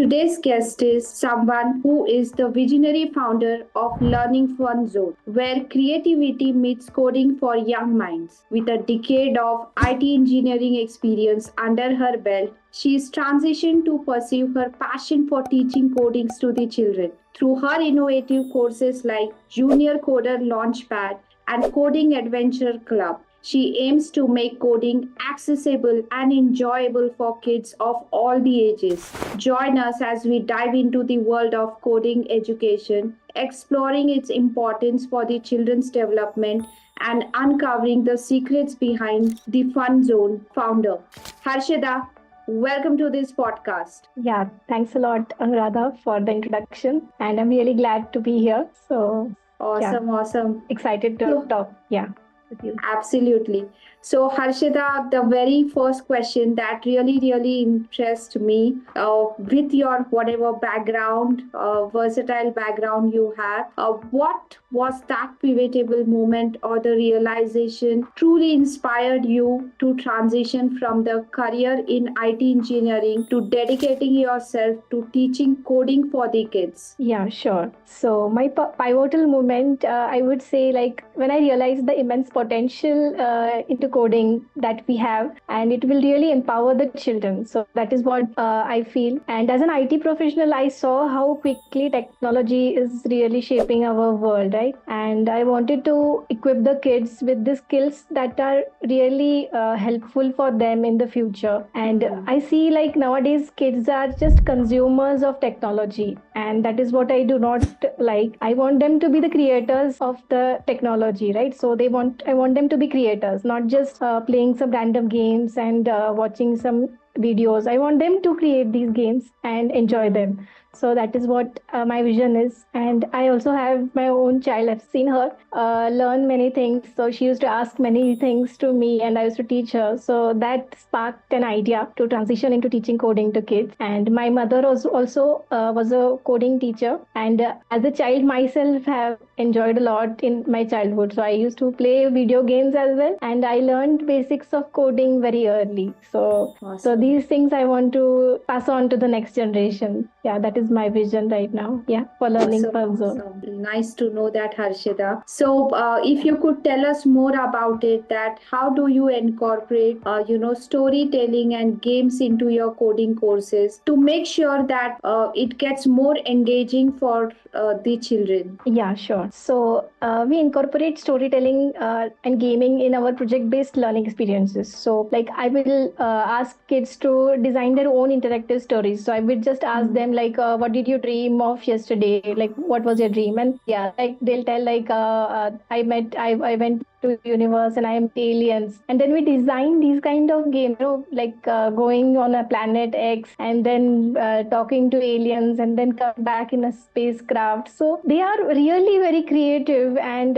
today's guest is someone who is the visionary founder of Learning Fun Zone, where creativity meets coding for young minds. With a decade of IT engineering experience under her belt, she is transitioned to pursue her passion for teaching codings to the children. Through her innovative courses like Junior Coder Launchpad and Coding Adventure Club, she aims to make coding accessible and enjoyable for kids of all the ages. Join us as we dive into the world of coding education, exploring its importance for the children's development and uncovering the secrets behind the Fun Zone founder. Harshada, welcome to this podcast. Yeah, thanks a lot, Anuradha, for the introduction. And I'm really glad to be here. So, yeah, Awesome. excited to So, talk. Yeah, with you. Absolutely. So, Harshita, the very first question that really interests me, with your whatever background, versatile background you have, what was that pivotal moment or the realization truly inspired you to transition from the career in IT engineering to dedicating yourself to teaching coding for the kids? Yeah, sure. So, my pivotal moment, I would say, like when I realized the immense potential into coding that we have, and it will really empower the children. So, that is what I feel. And as an IT professional, I saw how quickly technology is really shaping our world, right? And I wanted to equip the kids with the skills that are really helpful for them in the future. And I see like nowadays kids are just consumers of technology, and that is what I do not like. I want them to be the creators of the technology, right? So I want them to be creators, not just playing some random games and watching some videos. I want them to create these games and enjoy them. So that is what my vision is. And I also have my own child. I've seen her learn many things. So she used to ask many things to me, and I used to teach her. So that sparked an idea to transition into teaching coding to kids. And my mother was also was a coding teacher. And as a child myself, have enjoyed a lot in my childhood. So I used to play video games as well, and I learned basics of coding very early. So these things I want to pass on to the next generation. Yeah, that is my vision right now. Yeah, for learning Fun Zone. Nice to know that, Harshita. So, if you could tell us more about it, that how do you incorporate, storytelling and games into your coding courses to make sure that it gets more engaging for the children? Yeah, sure. So we incorporate storytelling and gaming in our project-based learning experiences. So, like, I will ask kids to design their own interactive stories. So I would just ask them, like, what did you dream of yesterday? Like, what was your dream? And yeah, like they'll tell, like, I went to universe and I am aliens. And then we design these kind of games, like going on a planet X and then talking to aliens and then come back in a spacecraft. So they are really very creative, and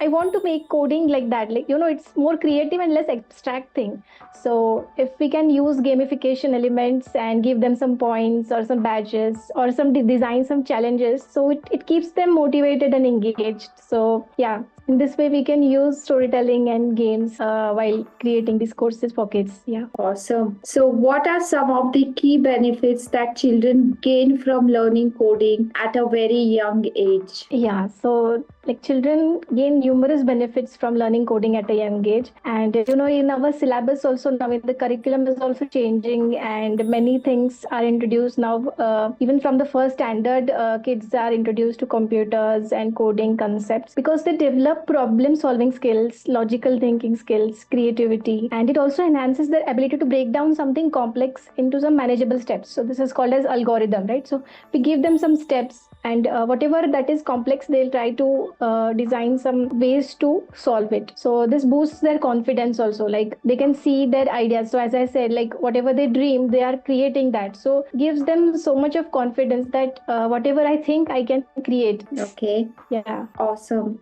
I want to make coding like that. Like, it's more creative and less abstract thing. So if we can use gamification elements and give them some points or some badges or some design some challenges, so it keeps them motivated and engaged. So yeah, in this way we can use storytelling and games while creating these courses for kids. Yeah. Awesome. So, what are some of the key benefits that children gain from learning coding at a very young age? Yeah, so like children gain numerous benefits from learning coding at a young age. And in our syllabus also now, in the curriculum is also changing, and many things are introduced now. Even from the first standard, kids are introduced to computers and coding concepts because they develop problem solving skills, logical thinking skills, creativity, and it also enhances their ability to break down something complex into some manageable steps. So this is called as algorithm, right? So we give them some steps, and whatever that is complex, they'll try to design some ways to solve it. So this boosts their confidence also, like they can see their ideas. So as I said, like whatever they dream, they are creating that. So gives them so much of confidence that whatever I think I can create. Okay. Yeah. Awesome.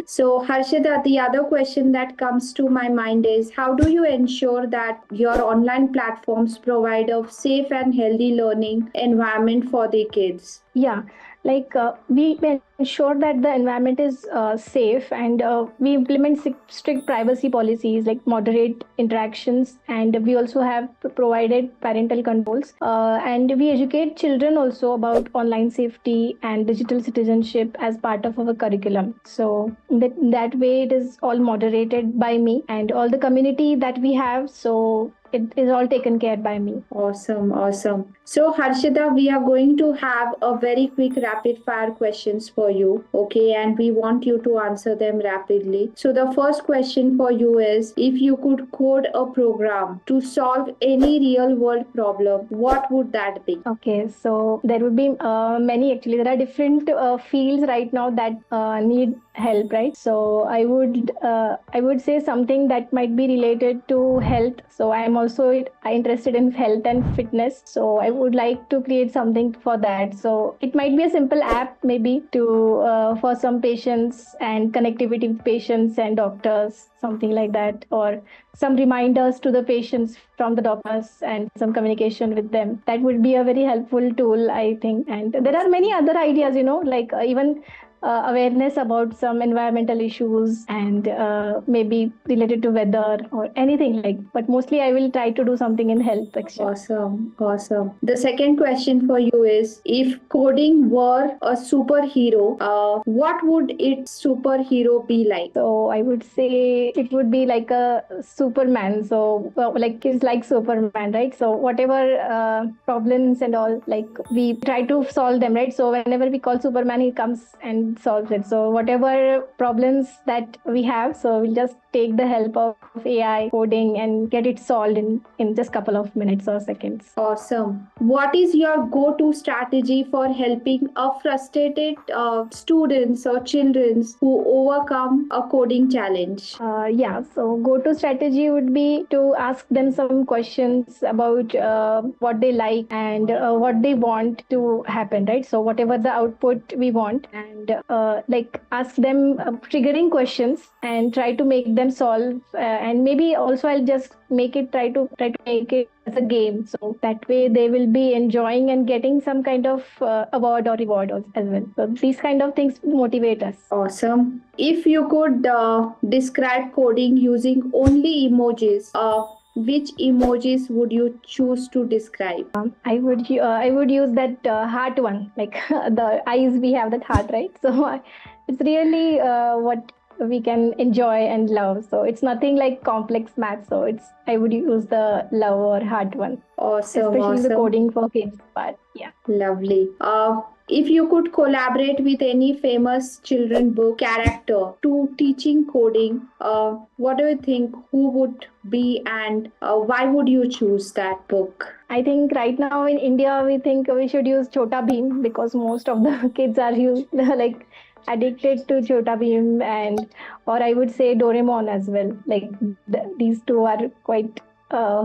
So, Harshita, the other question that comes to my mind is, how do you ensure that your online platforms provide a safe and healthy learning environment for the kids? Yeah, we ensure that the environment is safe, and we implement strict privacy policies like moderate interactions, and we also have provided parental controls, and we educate children also about online safety and digital citizenship as part of our curriculum. So that way it is all moderated by me and all the community that we have. So it is all taken care by me. Awesome, awesome. So, Harshita, we are going to have a very quick rapid fire questions for you. Okay, and we want you to answer them rapidly. So, the first question for you is, if you could code a program to solve any real world problem, what would that be? Okay, so there would be many actually. There are different fields right now that need help, right? So I would say something that might be related to health. So I am also interested in health and fitness. So I would like to create something for that. So it might be a simple app maybe to for some patients and connectivity with patients and doctors, something like that, or some reminders to the patients from the doctors and some communication with them. That would be a very helpful tool, I think. And there are many other ideas, even awareness about some environmental issues and maybe related to weather or anything like. But mostly, I will try to do something in health section. Awesome, awesome. The second question for you is, if coding were a superhero, what would its superhero be like? So I would say it would be like a Superman. So like it's like Superman, right? So whatever problems and all, like we try to solve them, right? So whenever we call Superman, he comes and solves it. So whatever problems that we have, so we'll just take the help of AI coding and get it solved in just couple of minutes or seconds. Awesome. What is your go-to strategy for helping a frustrated students or children who overcome a coding challenge? Yeah, so go-to strategy would be to ask them some questions about what they like and what they want to happen, right? So whatever the output we want, and like ask them triggering questions and try to make them solve. And maybe also I'll just try to make it as a game, so that way they will be enjoying and getting some kind of award or reward as well. So these kind of things motivate us. Awesome. If you could describe coding using only emojis, which emojis would you choose to describe? I would use that heart one, like the eyes we have that heart, right? So it's really what we can enjoy and love. So it's nothing like complex math. So it's I would use the love or heart one, Awesome, especially the awesome. coding for kids part. Yeah. Lovely. If you could collaborate with any famous children book character to teaching coding, what do you think? Who would be, and why would you choose that book? I think right now in India, we think we should use Chota Bheem because most of the kids are like addicted to Chota Bheem, and or I would say Doraemon as well. Like these two are quite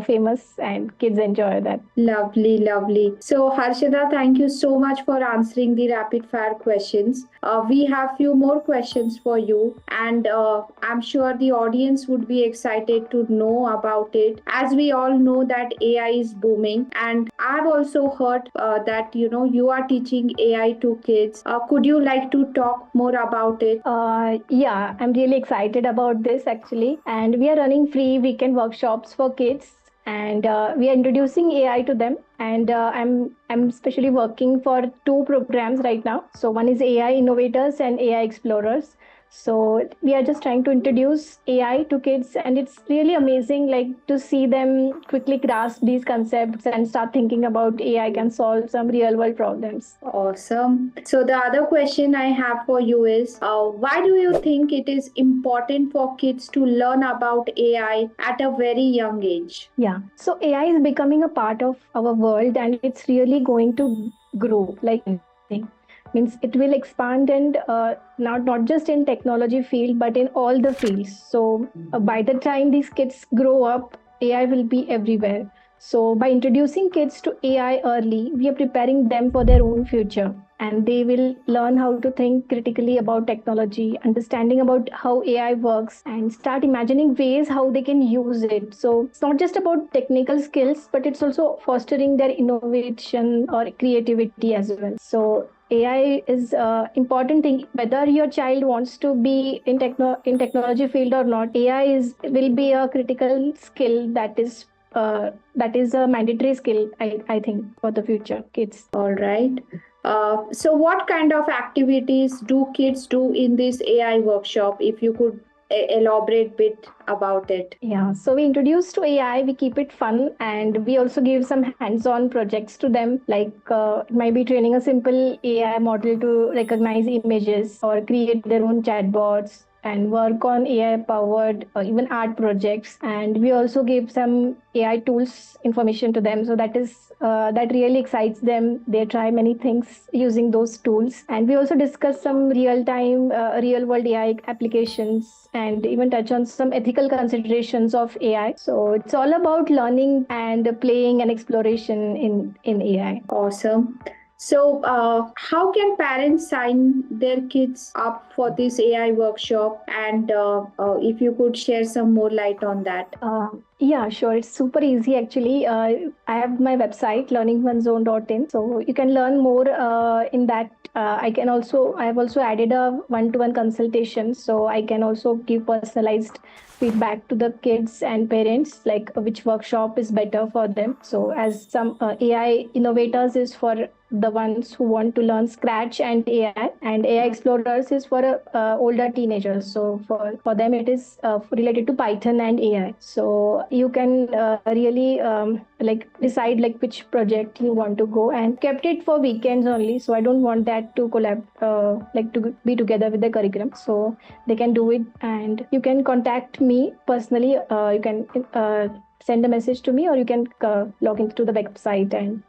famous and kids enjoy that. Lovely, lovely. So, Harshada, thank you so much for answering the rapid fire questions. We have few more questions for you, and I'm sure the audience would be excited to know about it. As we all know that AI is booming, and I've also heard that you are teaching AI to kids. Could you like to talk more about it? Yeah, I'm really excited about this actually. And we are running free weekend workshops for kids. And we are introducing AI to them. And I'm especially working for two programs right now. So one is AI Innovators and AI Explorers. So we are just trying to introduce AI to kids, and it's really amazing, like to see them quickly grasp these concepts and start thinking about AI can solve some real world problems. Awesome. So the other question I have for you is, why do you think it is important for kids to learn about AI at a very young age? Yeah. So AI is becoming a part of our world, and it's really going to grow like anything. Means it will expand, and not just in technology field but in all the fields. So by the time these kids grow up, AI will be everywhere. So by introducing kids to AI early, we are preparing them for their own future, and they will learn how to think critically about technology, understanding about how AI works, and start imagining ways how they can use it. So it's not just about technical skills, but it's also fostering their innovation or creativity as well. So AI is important thing. Whether your child wants to be in technology field or not, AI is will be a critical skill that is a mandatory skill. I think for the future kids. All right. So, what kind of activities do kids do in this AI workshop? If you could elaborate bit about it. Yeah, so we introduce to AI, we keep it fun, and we also give some hands-on projects to them, like it might be training a simple AI model to recognize images or create their own chatbots and work on AI powered even art projects. And we also give some AI tools information to them. So that really excites them. They try many things using those tools. And we also discuss some real-time, real-world AI applications and even touch on some ethical considerations of AI. So it's all about learning and playing and exploration in AI. Awesome. So, how can parents sign their kids up for this AI workshop? And if you could share some more light on that. Yeah, sure. It's super easy actually. I have my website learningonezone.in, so you can learn more in that. I have also added a one-to-one consultation, so I can also give personalized feedback to the kids and parents, like which workshop is better for them. So as some AI innovators is for the ones who want to learn Scratch and AI, and AI Explorers is for older teenagers. So for them it is related to Python and AI. So you can really like decide like which project you want to go, and kept it for weekends only. So I don't want that to collab like to be together with the curriculum. So they can do it, and you can contact me personally. You can send a message to me, or you can log into the website and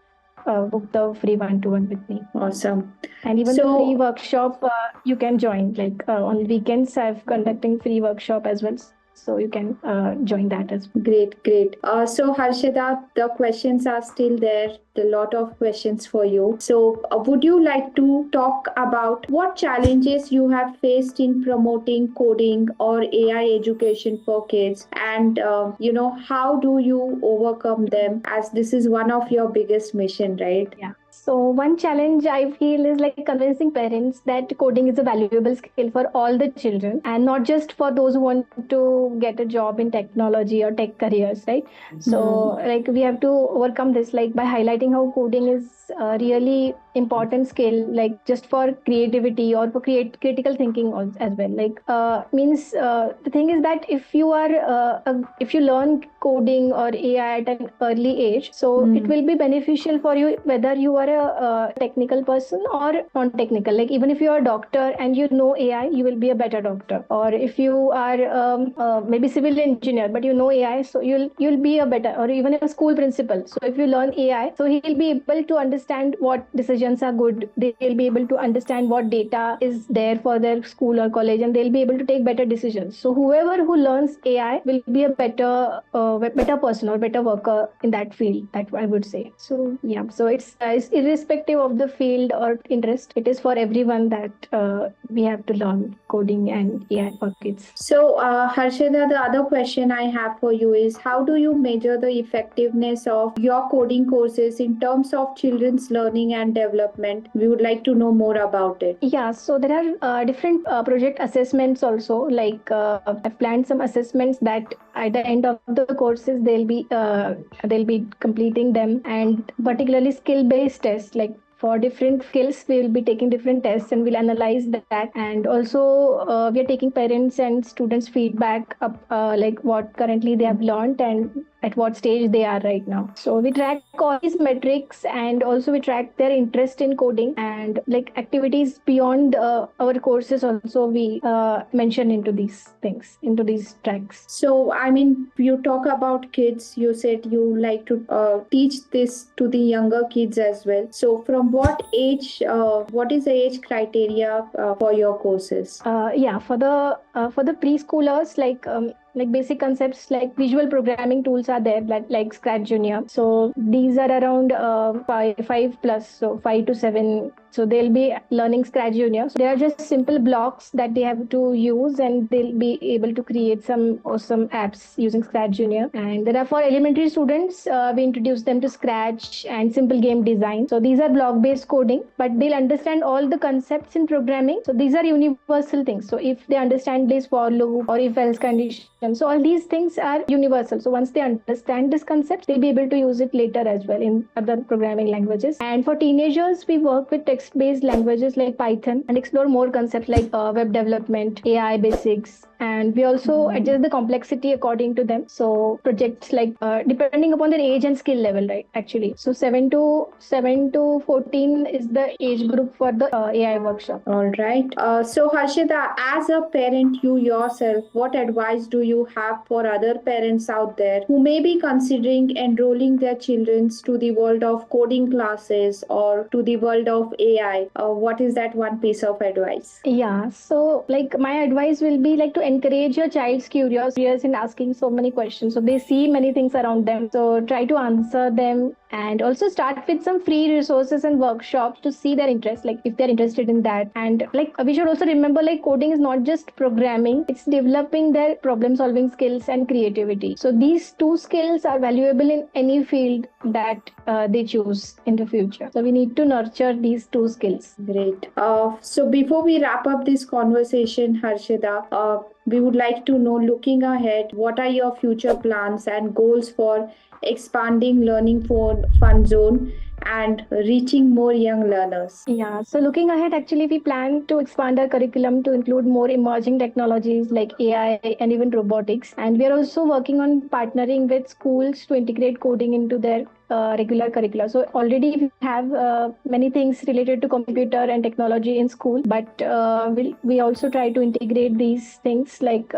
book the free one-to-one with me. Awesome. And even the free workshop you can join. Like on weekends, I've conducting free workshop as well. So you can join that as well. Great, great. So Harshada, the questions are still there. A lot of questions for you. So would you like to talk about what challenges you have faced in promoting coding or AI education for kids, and how do you overcome them, as this is one of your biggest mission, right? Yeah. So one challenge I feel is like convincing parents that coding is a valuable skill for all the children and not just for those who want to get a job in technology or tech careers, right? So like we have to overcome this like by highlighting how coding is a really important skill, like just for creativity or for critical thinking as well. Like means the thing is that if you are if you learn coding or AI at an early age, so it will be beneficial for you whether you are a technical person or non-technical. Like even if you are a doctor and you know AI, you will be a better doctor. Or if you are maybe civil engineer but you know AI, so you'll be a better, or even a school principal. So if you learn AI, so he'll be able to understand what decisions are good. They'll be able to understand what data is there for their school or college, and they'll be able to take better decisions. So whoever who learns AI will be a better person or better worker in that field. That I would say. So yeah, so it's irrespective of the field or interest. It is for everyone that we have to learn coding and AI for kids. So, Harshada, the other question I have for you is, how do you measure the effectiveness of your coding courses in terms of children's learning and development? We would like to know more about it. Yeah, so there are different project assessments also. Like I've planned some assessments that at the end of the courses they'll be completing them, and particularly skill-based tests. Like for different skills, we will be taking different tests and we'll analyze that. And also, we are taking parents and students' feedback up, like what currently they have learned and at what stage they are right now. So we track all these metrics, and also we track their interest in coding and like activities beyond our courses. Also, we mention into these things, into these tracks. So, I mean, you talk about kids. You said you like to teach this to the younger kids as well. So, from what age? What is the age criteria for your courses? Yeah, for the preschoolers, like basic concepts like visual programming tools are there, like Scratch Junior. So these are around five plus, so 5 to 7 So they'll be learning Scratch Junior. So they are just simple blocks that they have to use, and they'll be able to create some awesome apps using Scratch Junior. And there are for elementary students, we introduce them to Scratch and simple game design. So these are block-based coding, but they'll understand all the concepts in programming. So these are universal things. So if they understand this for loop or if else condition, so all these things are universal. So once they understand this concept, they'll be able to use it later as well in other programming languages. And for teenagers, we work with text-based languages like Python and explore more concepts like web development, AI basics, and we also adjust the complexity according to them. So projects like depending upon their age and skill level, right? Actually, so 7 to 14 is the age group for the AI workshop. All right. So, Harshita, as a parent, you yourself, what advice do you have for other parents out there who may be considering enrolling their children to the world of coding classes or to the world of AI? What is that one piece of advice? Yeah, so like my advice will be like to encourage your child's curiosity in asking so many questions. So they see many things around them. So try to answer them, and also start with some free resources and workshops to see their interest, like if they're interested in that. And like we should also remember, like coding is not just programming, it's developing their problem solving skills and creativity. So these two skills are valuable in any field that they choose in the future. So we need to nurture these two skills. Great. So before we wrap up this conversation, Harshita, we would like to know, looking ahead, what are your future plans and goals for expanding Learning for Fun Zone and reaching more young learners? Yeah, so looking ahead, actually, we plan to expand our curriculum to include more emerging technologies like AI and even robotics. And we are also working on partnering with schools to integrate coding into their regular curricula. So already we have many things related to computer and technology in school, but we also try to integrate these things like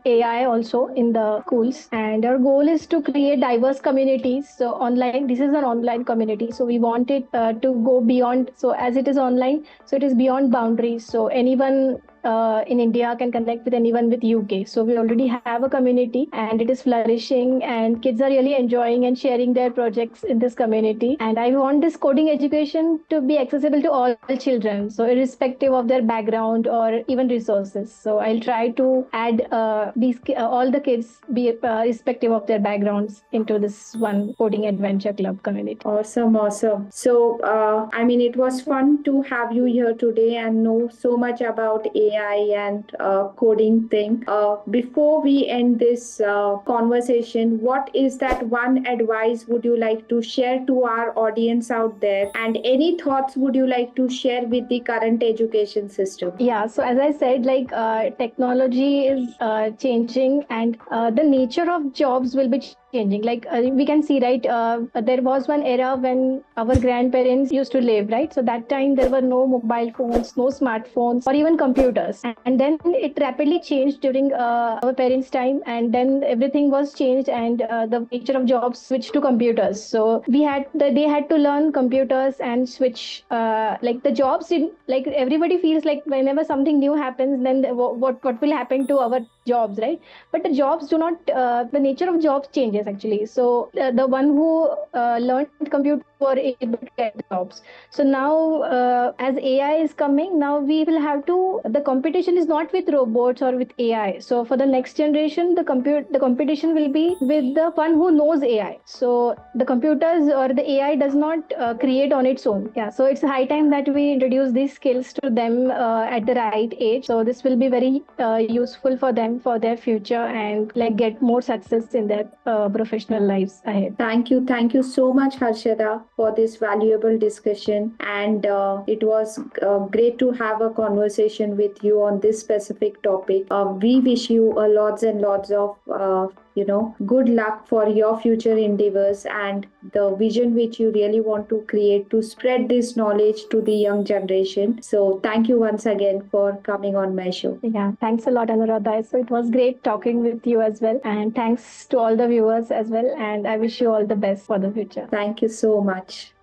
AI also in the schools. And our goal is to create diverse communities. So online, this is an online community. So we want it to go beyond. So as it is online, so it is beyond boundaries. So anyone in India can connect with anyone with UK. So we already have a community and it is flourishing, and kids are really enjoying and sharing their projects in this community. And I want this coding education to be accessible to all children, so irrespective of their background or even resources. So I'll try to add all the kids, be irrespective of their backgrounds, into this one coding adventure club community. Awesome, awesome. So, I mean, it was fun to have you here today and know so much about AI and coding thing. Before we end this conversation, what is that one advice would you like to share to our audience out there? And any thoughts would you like to share with the current education system? Yeah, so as I said, like technology is changing, and the nature of jobs will be changing. Like we can see, right, there was one era when our grandparents used to live, right? So that time there were no mobile phones, no smartphones, or even computers. And then it rapidly changed during our parents' time, and then everything was changed, and the nature of jobs switched to computers. So they had to learn computers and switch like the jobs like everybody feels like whenever something new happens, then what will happen to our jobs, right? But the jobs do not, the nature of jobs changes actually. So the one who learned computer were able to get jobs. So now as AI is coming, now we will have to, the competition is not with robots or with AI. So for the next generation, the competition will be with the one who knows AI. So the computers or the AI does not create on its own. Yeah, so it's high time that we introduce these skills to them at the right age. So this will be very useful for them for their future, and like get more success in their professional lives ahead. Thank you so much, Harshada, for this valuable discussion. And it was great to have a conversation with you on this specific topic. We wish you lots and lots of good luck for your future endeavors and the vision which you really want to create to spread this knowledge to the young generation. So thank you once again for coming on my show. Yeah, thanks a lot, Anuradha. So it was great talking with you as well, and thanks to all the viewers as well, and I wish you all the best for the future. Thank you so much.